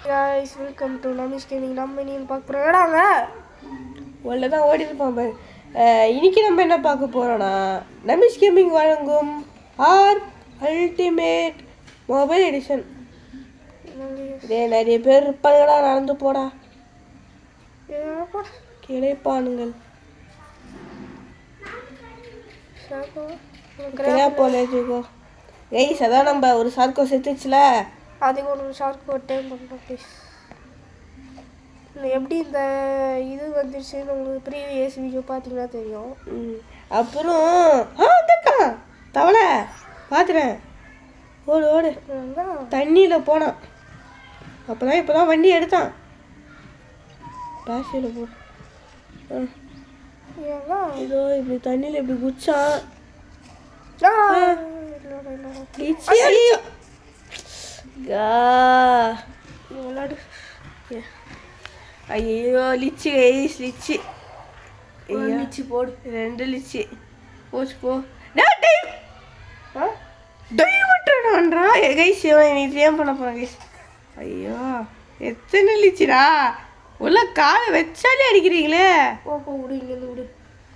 guys, welcome to Namish Gaming. நம்ம இன்னைக்கு பார்க்க போகிறோம்டாங்க உள்ள தான் ஓடி இருப்போம். இன்னைக்கு நம்ம என்ன பார்க்க போகிறோன்னா நமிஷ் கேமிங் வழங்கும் ஆர் அல்டிமேட் மொபைல் எடிஷன். இதே நிறைய பேர் இருப்பாங்கடா, நடந்து போடா கிடைப்பானுங்கள் போலேஜிக்கோ. கைஸ் அதான் நம்ம ஒரு சார்க்கோ செத்துச்சுல, அதுக்கு ஒரு ஷார்ட் ஒரு டைம் பண்ணுறோம் ப்ளீஸ். எப்படி இந்த இது வந்துருச்சுன்னு உங்களுக்கு ப்ரீவியஸ் வீடியோ பார்த்தீங்கன்னா தெரியும். அப்புறம் தவளை பார்த்துறேன், ஓடு ஓடு தண்ணியில் போனான். அப்போதான் இப்போ தான் வண்டி எடுத்தான். பாசியில் போ இதோ இப்படி தண்ணியில் இப்படி குச்சான். ஐயோ லிச்சி கைஸ், லிச்சி லிச்சி போடு, 2 லிச்சி போச்சு போ. டைமண்ட்ரா கைஸ், இன்னைக்கு ஏன் பண்ண போகிறேன் கைஸ். ஐயோ எத்தனை லிச்சிடா, உள்ள காலை வச்சாலே அடிக்கிறீங்களே. போ விடு, இங்கேருந்து விடு,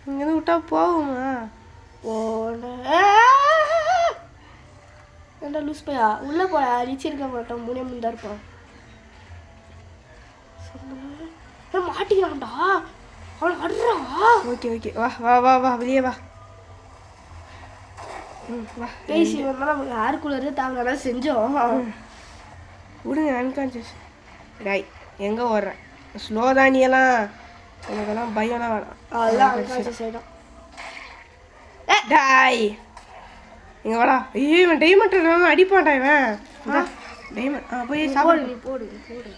இங்கேருந்து விட்டா போகுமா? ஏண்டா லூஸ் பையா, உள்ளே போடா, லிச்சி இருக்க மாட்டோம், முன்னே முந்தா இருப்பான். மாட்டிக்கிறான்டா அவன் அடுறா. ஓகே ஓகே வா வா வா வா வெளியே வா. வா பேசி வந்தால் நமக்கு ஏர் கூலரு தாங்க செஞ்சோம். விடுங்க அன்கான்சியஸ். டாய் எங்கே ஓடுறேன், ஸ்லோ தானியெல்லாம் எனக்கெல்லாம் பயம்லாம் வேணாம். அதெல்லாம் அன்கான்சியஸ் ஆகிடும். டாய் இங்கே வாடா. ஐயோ இவன் டைமண்ட் அடிப்பான்டா இவன். டைமண்ட் போய் சாப்பாடு நீ போடு போடு.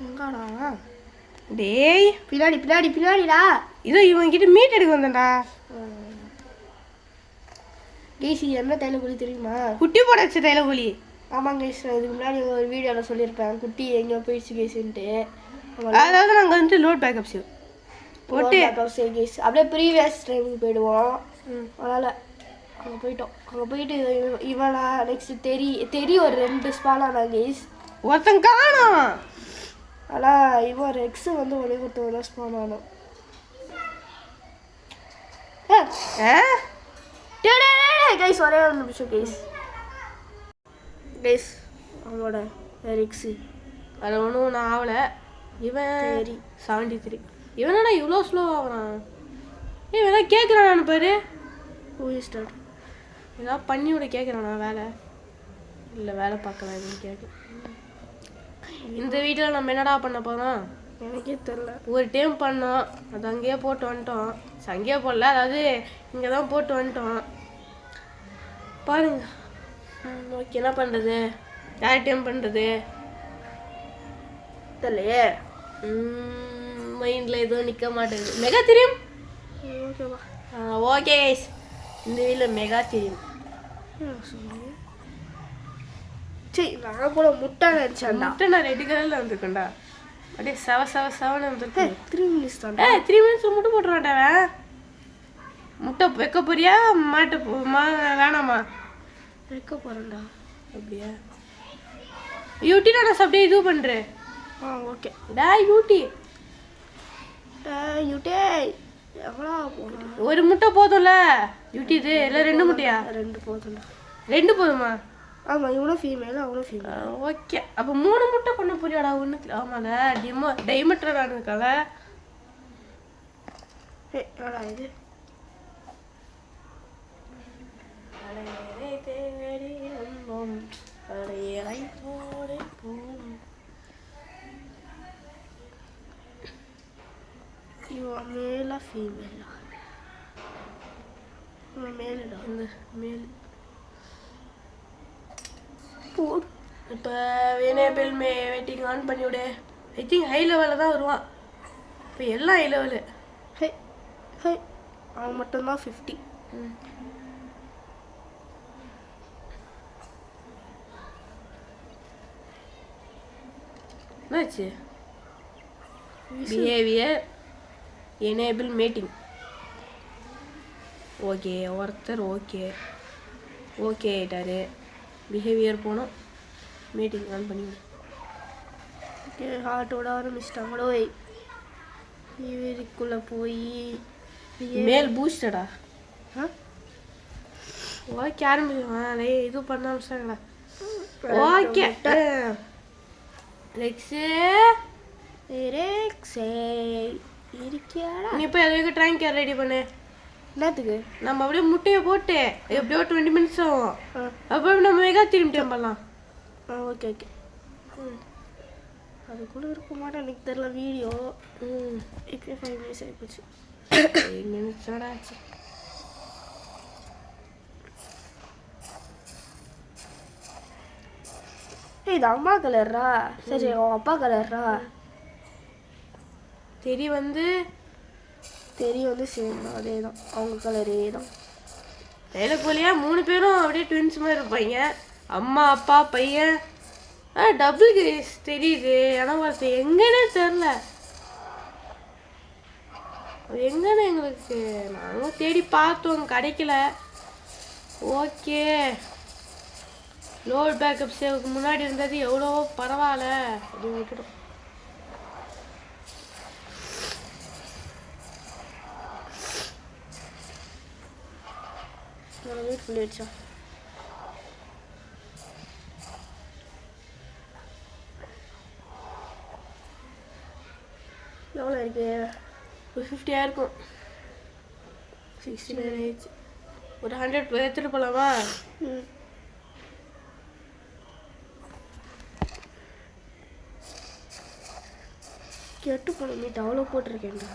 எங்காடா டேய், பின்னாடி பின்னாடி பின்னாடிடா. இதோ இவன்கிட்ட மீட் எடுக்க வந்தேன்டா. கேசி என்ன தைலக்குழி தெரியுமா? குட்டி போட வச்ச தைலக்குழி. ஆமாங்க கேஸ், இதுக்கு முன்னாடி ஒரு வீடியோவில் சொல்லியிருப்பேன் குட்டி எங்கேயோ போயிடுச்சு கேஸுன்ட்டு. அதாவது நாங்கள் வந்து லோட் பேக்கப்ஸ் போட்டு கேஸ் அப்படியே ப்ரீவியஸ் டைமுக்கு போயிடுவோம். அதனால் அங்கே போயிட்டோம். அங்கே போயிட்டு இவனா நெக்ஸ்ட் தெரி ஒரு 2 ஸ்பானானா கேஸ், ஒருத்தன் காணோம். ஆனால் இவன் ஒரு எக்ஸு வந்து ஒரே ஒருத்தவங்க ஸ்பான் ஆனோம். கைஸ் ஒரே ஒரு நிமிஷம் கைஸ். கைஸ் அவனோட எக்ஸு அது ஒன்றும் நான் ஆகலை. இவன் 73. இவனா இவ்வளோ ஸ்லோ ஆகிறான். இவன் கேட்குறான் பாரு. ஸ்டார்ட் ஏதாவது பண்ணி விட கேட்குறானா வேலை இல்லை, வேலை பார்க்கலாம் இதுன்னு கேட்க. இந்த வீட்டில் நம்ம என்னடா பண்ண போகிறோம் எனக்கே தெரில. ஒரு டைம் பண்ணோம், அது அங்கேயே போட்டு வந்துட்டோம். அங்கேயே போடல, அதாவது இங்கே தான் போட்டு வந்துட்டோம் பாருங்க. ஓகே என்ன பண்ணுறது, யார் டைம் பண்ணுறது தெரியலையே. மைண்டில் எதுவும் நிற்க மாட்டேங்குது. மெகா தெரியும். ஓகேவா ஓகே இந்த வீட்டில் மெகா தெரியும். சரி நான் கூட முட்டை நினச்சேன்டா. முட்டை நான் ரெட் கலரில் வந்துருக்கேன்டா, அப்படியே செவன்னு வந்துருக்கேன். 3 மினிட்ஸ் தான். 3 மினிட்ஸில் முட்டை போட்டுருவான்டாவன். முட்டை வைக்க போறியா வேணாமா? வைக்க போகிறேன்டா. அப்படியா யூட்டி நான் அப்படியே இது பண்ணுறேன். ஓகே டா யூட்டி யூட்டே எவ்வளோ போகணும்? ஒரு முட்டை போதும்ல யூட்டி. இது இல்லை 2 முட்டையா? 2 போதும்டா. 2 போதுமா? ஆமாம் இவனும் ஃபீமேல் அவனும் ஃபீமேல். ஓகே அப்போ 3 முட்டை பண்ண போறியாடா ஒன்று? ஆமால டைமண்ட்ரா இருக்கால. ஏடா இது இவன் மேலா ஃபீமேலா? இவன் மேலுடா. இந்த மேல் போடு. இப்போ வேனேபிள் வெயிட்டிங் ஆன் பண்ணிவிடு. ஐ திங்க் ஹை லெவலில் தான் வருவான். இப்போ எல்லாம் ஹை லெவலு. அவன் மட்டும்தான் 50. என்னாச்சு? Behaviour enable matting. ஓகே ஒருத்தர் ஓகே ஆகிட்டாரு. பிஹேவியர் போனோம். மீட்டிங் ஆன் பண்ணி ஓகே ஹார்ட்டோட ஆரம்பிச்சிட்டாங்களோ இவருக்குள்ளே போய் மேல் பூஸ்டடா ஆ ஓகே ஆரம்பிக்கலாம் இது பண்ண ஆரம்பிச்சாங்களா ஓகே ரெக்ஸு ரெக்ஸே இருக்கியாடா நீ போய் அது வரைக்கும் ட்ராயிங் கேர் ரெடி பண்ணு என்னத்துக்கு நம்ம அப்படியே முட்டையை போட்டு எப்படியோ 20 minutes ஆகும் அப்புறம் நம்ம மெகா திரும்பி பண்ணலாம் ஓகே ஓகே அதுக்குள்ளே இருக்க மாட்டேன் எனக்கு தெரியல வீடியோ இப்போ 5 minutes ஆகிப்போச்சு 8 minutes ஆச்சு இது அம்மா கலர்ரா சரி அவன் அப்பா கலர்ரா தெரி வந்து சேம் தான் அதே தான் அவங்க கலரே தான் டைலக்கோலியா 3 பேரும் அப்படியே ட்வின்ஸ் மாதிரி இருப்பாங்க அம்மா அப்பா பையன் டபுள் கேஸ் தெரியுது ஆனால் பார்த்து எங்கன்னே தெரில எங்கன்னு எங்களுக்கு நாங்களும் தேடி பார்த்தோம் கிடைக்கல ஓகே லோட் பேக்கப் சேவுக்கு முன்னாடி இருந்தது எவ்வளோ பரவாயில்ல அப்படின்னு விட்டுட்டோம் வெயிட் பண்ணிடுச்சா எவ்வளோ இருக்கு ஒரு 50 இருக்கும் 69 ஆயிடுச்சு ஒரு 100 எடுத்துகிட்டு போகலாமா கெட்டு போன மீட் அவ்வளோ போட்டிருக்கேன்டா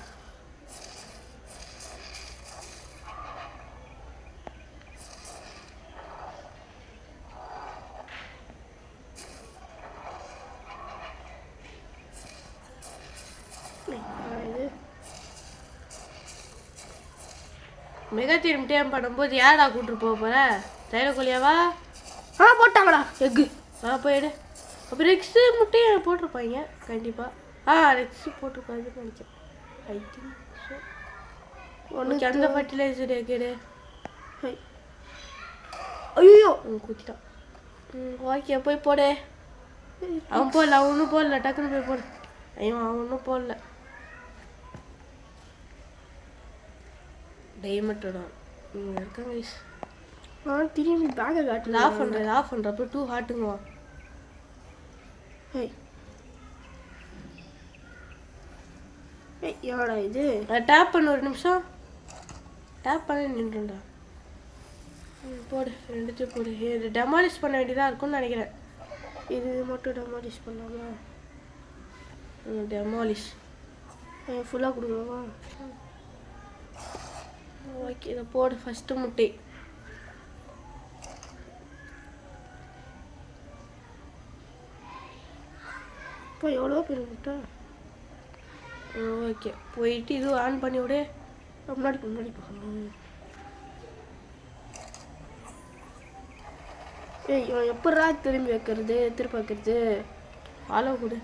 மெகா திரும்பி டைம் பண்ணும்போது யாரா கூப்பிட்டு போக போற தைலக்கோலியாவா போட்டாங்களா எக்கு போயிடு அப்போ ரெக்ஸு முட்டையை போட்டிருப்பாங்க கண்டிப்பாக ரெக்ஸு போட்டிருப்பாங்கன்னு நினைக்கிறேன் ஐ திங்க் ஸோ உனக்கு அந்த ஃபர்டிலைசர் கேடு ஐயோ குத்திட்டான் ஓகே போய் போடு அவன் போடல அவன் ஒன்றும் போடல டக்குன்னு போய் போடு ஐயோ அவன் ஒன்றும் போடல டைமட்டோட இங்கே இருக்காங்க திரும்பி பேக்கை காட்டு ஆஃப் பண்ணுறேன் அப்புறம் 2 ஹார்ட்டுங்க யாடா இது டேப் பண்ண ஒரு நிமிஷம் டேப் பண்ணி நின்றுடா போடு ரெண்டுத்தையும் போடு இது டெமாலிஷ் பண்ண வேண்டியதாக இருக்கும்னு நினைக்கிறேன் இது மட்டும் டெமாலிஷ் பண்ணலாமா டெமாலிஷ் ஃபுல்லாக கொடுக்கலாமா ஓகே இதை போடு ஃபஸ்ட்டு முட்டை இப்போ எவ்வளோ பெரிய முட்டை ஓகே போயிட்டு இது ஆன் பண்ணி விடு முன்னாடி போகணும் இவன் எப்படா திரும்பி வைக்கிறது ஃபாலோ கொடு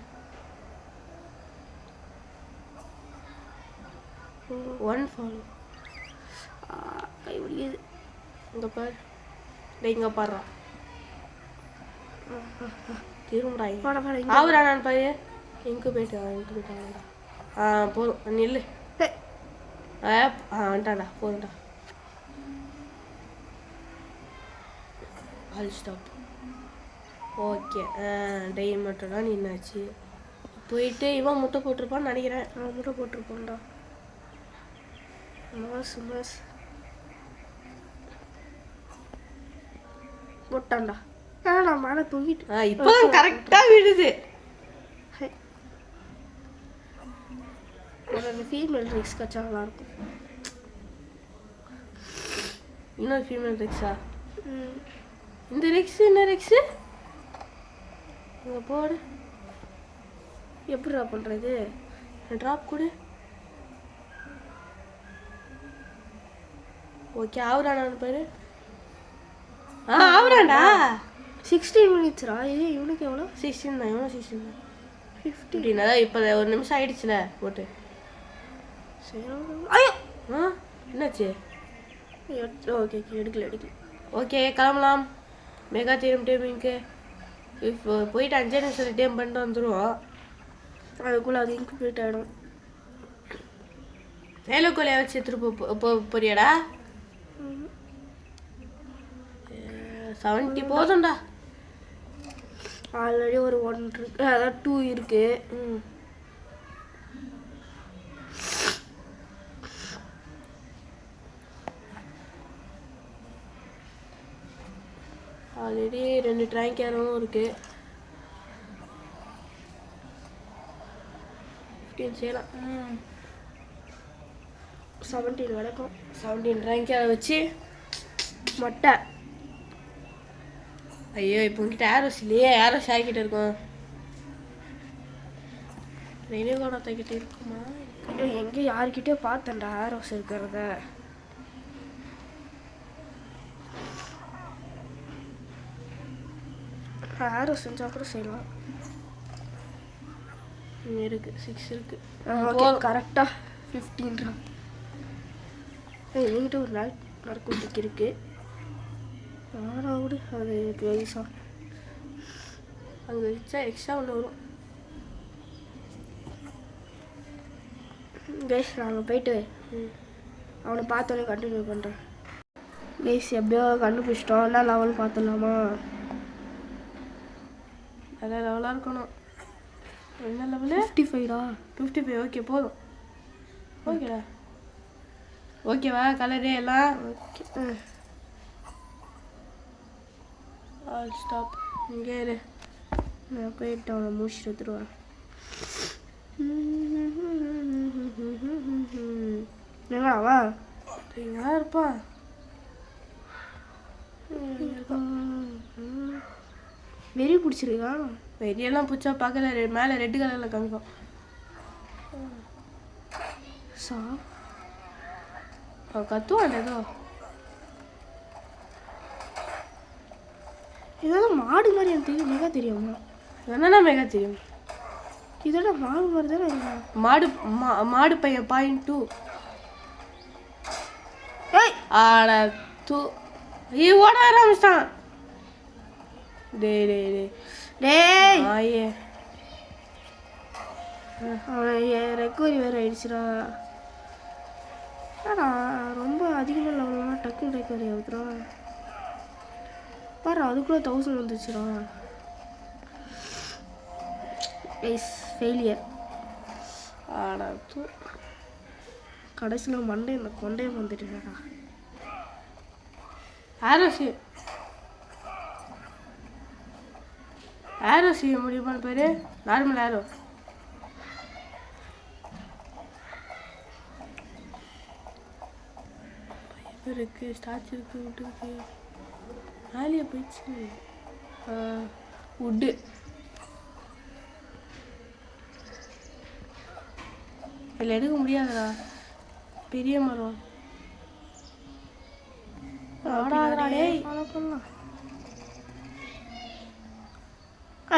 1 ஃபாலோ கை ஒடிக்குது இங்கே பாரு இங்கே பாடுறா திரும்புறா ஆகுறா நான் பாரு எங்கே போயிட்டான்டா போதும் நில்லு வந்துட்டான்டா போதும்டா ஆல் ஸ்டாப் ஓகே டை மட்டும் தான் நின்னாச்சு போயிட்டு இவன் முட்டை போட்டிருப்பான்னு நினைக்கிறேன் முட்டை போட்டிருப்பான்டா மாஸ் போட்டான்டா நான் மேலே தூங்கிட்டு இப்போ கரெக்டாக விடுது ஒரு ஃபீமேல் ரெக்ஸ் கச்சா நல்லாயிருக்கும் இன்னொரு ஃபீமேல் ரெக்ஸா இந்த ரெக்ஸு என்ன ரெக்ஸு இங்கே போடு எப்படிடா பண்ணுறது ட்ராப் கொடு ஓகே ஆகுறான் பாரு ஆகுறான்டா 16 minutes இவனுக்கு எவ்வளோ 16 தான் எவ்வளோ 16 தான் 50 அப்படின்னா இப்போ ஒரு நிமிஷம் ஆயிடுச்சுல போட்டு ஐயோ என்னாச்சு ஓகே எடுக்கல ஓகே கிளம்பலாம் மெகா தீரம் டைமிங்க்கு இப்போ போயிட்டு 5 நிமிஷம் ரிட்டர்ன் பண்ணிட்டு வந்துடுவோம். அதுக்குள்ளே அது இன்குபேட் ஆகிடும். வேலைக்குள்ளைய வச்சு எடுத்துட்டு போறியாடா? 70 போதும்டா. ஆல்ரெடி ஒரு 1 இருக்கு, அதான் 2 இருக்கு. ஆல்ரெடி 2 ட்ராயிங் கேரும் இருக்கு. 15 செய்யலாம். 17 வரைக்கும் 17 ட்ராயிங் கேரை வச்சு மொட்டை. ஐயோ இப்போ உங்ககிட்ட ஏரோஸ் இல்லையே, ஏரோஸ் ஆகிக்கிட்ட இருக்கும். ரெனிகோணத்தைக்கிட்ட இருக்குமா? எங்கே யாருக்கிட்டே பார்த்தேன்டா ஆரோஸ் இருக்கிறத. ஆரோஸ் செஞ்சால் கூட செய்யலாம். இருக்கு 6 இருக்கு. ஓகே கரெக்டாக 15. என்கிட்ட ஒரு நறுக்குட்டிக்கு இருக்கு. யாராவது அது பெருசா அங்கே வச்சா எக்ஸ்ட்ரா ஒன்று வரும். கைஸ் நாங்கள் போயிட்டு அவனை பார்த்தோன்னே கண்டினியூ பண்ணுறேன். கைஸ் எப்படியோ கண்டுபிடிச்சிட்டோம். என்ன லெவல் பார்த்துடலாமா? நல்ல லெவலாக இருக்கணும். என்ன லெவலு? 55டா. 55 ஓகே போதும். ஓகேடா. ஓகேவா கலரே எல்லாம்? Okay all stop. இங்கே இரு, நான் போயிட்டு அவனை முடிச்சுட்டு எடுத்துருவேன். எங்கடாவா? இங்கே இருப்பான். வெறி பிடிச்சிருக்கா? வெறியெல்லாம் பிடிச்சா பார்க்கல, மேலே ரெட் கலரில் காமிக்கும். சா அவன் கத்துவான் ஏதோ. இதோட மாடு மாதிரி எனக்கு தெரியும். மெகா தெரியுமா? என்னன்னா மெகா தெரியும். இதோட மாடு மாதிரி தானே இருக்கும். மாடு பையன் .2. ஏய் ஆட தூ ஓட ஆரம்பிச்சிட்டான். டேய் டேய் டேய் டேய் ஆயே ரெக்கவரி வேறு ஆயிடுச்சுடா. ஆடா ரொம்ப அதிகமாக லெவல்லாம் டக்குன்னு ரெக்கவரி ஆகுதுடா. பாரு அதுக்குள்ளே 1000 வந்துச்சுடா. ஃபெயிலியர். ஆடா தூ கடைசியில் மண்டே இந்த கொண்டே வந்துட்டுடா. ஆரோ செய்ய முடியுமான்னு பேர் நார்மல் ஆரோ. இருக்கு ஸ்டாச்சு இருக்கு, உட்டு இருக்கு. மேலேயே போயிடுச்சு. உட்டு இதில் எடுக்க முடியாதுடா, பெரிய மரம். டேய் பண்ணலாம்.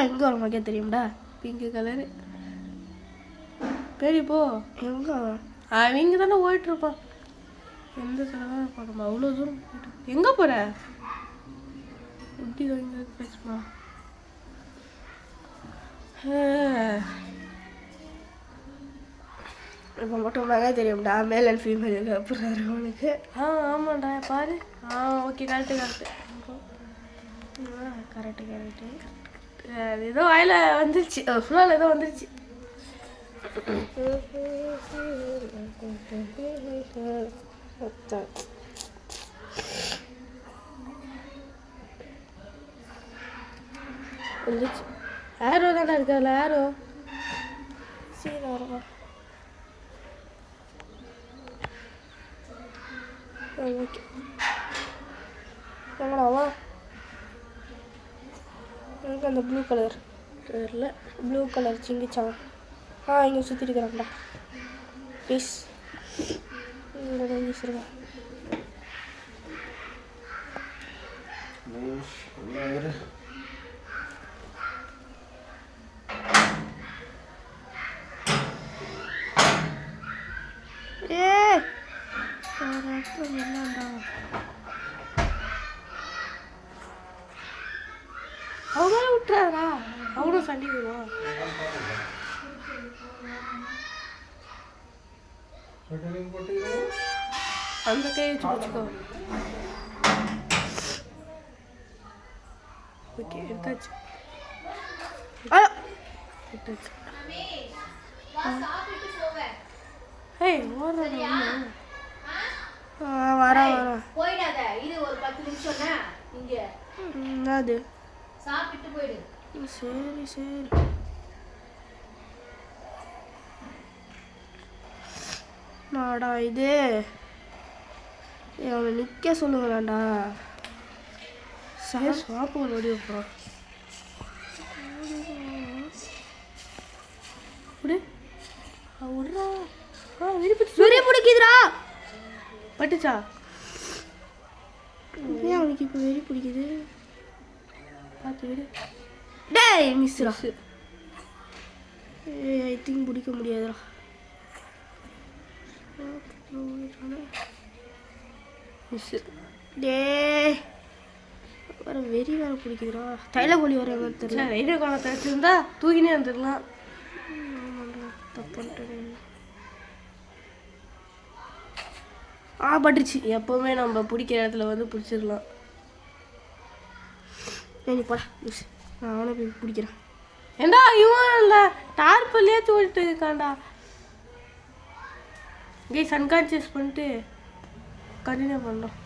எங்கே வர மாதிரியே தெரியும்டா. Pink colour. பெரிய போ எங்கே அவன் இங்கே தானே ஓடிட்டுருப்பான். எந்த கலர் தான் பார்க்கணும், அவ்வளோ தூரம் போயிட்டு. எங்கே போகிற? இப்படி தான் இங்கே பேசுமா? இப்போ மட்டும் மெகா தெரியும்டா. மேல் அண்ட் ஃபீமேல் அப்புறம் அவனுக்கு. ஆமாண்டா பாரு. Okay correct correct. ஏதோ வாயில் வந்துருச்சு, ஃபுல்லால் ஏதோ வந்துருச்சு. வந்துச்சு. ஆரோ தானே இருக்காதுல்ல? ஆரோ சரி வரவா. ஓகே எங்கடாவா? எனக்கு அந்த ப்ளூ கலர் தெரியல. ப்ளூ கலர் சிங்கிச்சான். இங்கே சுற்றி இருக்கிறாங்கடா. ப்ளீஸ் இங்கே வீசிருவேன். என்னடா அவங்க விட்டுறாங்க. அவனும் சண்டைக்கு வருவான். அந்த கையை வச்சு வச்சுக்கோ. ஓகே எடுத்தாச்சு. எடுத்தாச்சு. ஏய் ஓடுறா. வரேன் போயிடாத, இது ஒரு 10 நிமிஷம்னா இங்க அது சாப்பிட்டு போயிடு. சரி சரி. நாடா இது அவனை நிற்க சொல்லுங்களாண்டா. சார் ஸ்வாப்பு ஒரு ஓடி வைப்போம். விடுறா. வெறி பிடிக்குதுடா. பட்டுச்சா? ஏன் அவனுக்கு இப்போ வெறி பிடிக்குது? பார்த்து விடு. டேய் மிஸ்ரா. ஐ திங்க் பிடிக்க முடியாதுடா. மிஸ். டேய் வேறு வெறி வேறு பிடிக்குதுடா. தைலகோழி வர தெரியல. சரி ரயில்வே கோணத்தை வச்சுருந்தா தூக்கினே வந்துடலாம். தப்பு பட்டுருச்சு. எப்போவுமே நம்ம பிடிக்கிற இடத்துல வந்து பிடிச்சிடலாம். நீ போடா மிஸ். நான் அவனை போய் பிடிக்கிறேன். ஏண்டா இவன் இல்லை டார்பிள்லேயே தூக்கிட்டு இருக்காண்டா. கை அன்கான்சியஸ் பண்ணிட்டு கண்டினியூ பண்ணுறோம்.